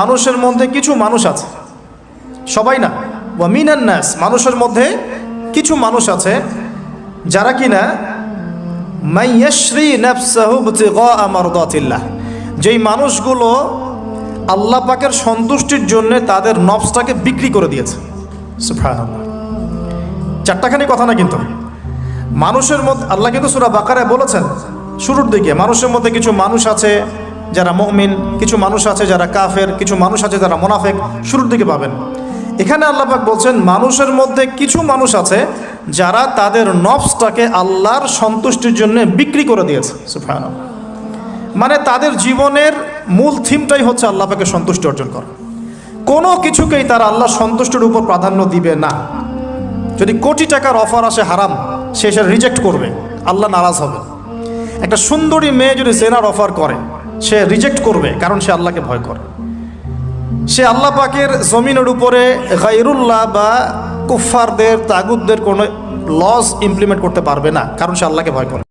মানুষের মধ্যে কিছু মানুষ আছে, সবাই না, ওয়া মিনান নাস, মানুষের মধ্যে কিছু মানুষ আছে যারা কিনা মাইয়াশরি নাফসাহু ইবতিগা মারদাতিল্লাহ, যেই মানুষগুলো আল্লাহ পাকের সন্তুষ্টির জন্য তাদের নফসটাকে বিক্রি করে দিয়েছে। সুবহানাল্লাহ, চারটাখানি কথা না, কিন্তু মানুষের মধ্যে আল্লাহ কিন্তু সূরা বাকারায় বলেছেন শুরুর দিকে, মানুষের মধ্যে কিছু মানুষ আছে যারা মুমিন, কিছু মানুষ আছে যারা কাফের, কিছু মানুষ আছে যারা মুনাফিক, শুরুর দিকে পাবেন। এখানে আল্লাহ পাক বলছেন মানুষের মধ্যে কিছু মানুষ আছে যারা তাদের নফসটাকে আল্লাহর সন্তুষ্টির জন্য বিক্রি করে দিয়েছে। সুবহানাল্লাহ, মানে তাদের জীবনের মূল থিমটাই হচ্ছে আল্লাহ পাকের সন্তুষ্টি অর্জন করা। কোনো কিছুকেই তারা আল্লাহর সন্তুষ্টির উপর প্রাধান্য দিবে না। যদি কোটি টাকার অফার আসে হারাম, সে সেটা রিজেক্ট করবে, আল্লাহ নারাজ হবে। একটা সুন্দরী মেয়ে যদি জেনার অফার করে, সে রিজেক্ট করবে, কারণ সে আল্লাহকে ভয় করে। সে আল্লাহ পাকের জমিনের উপরে গায়রুল্লাহ বা কুফফারদের, তাগুতদের কোনো লস ইমপ্লিমেন্ট করতে পারবে না, কারণ সে আল্লাহকে ভয় করে।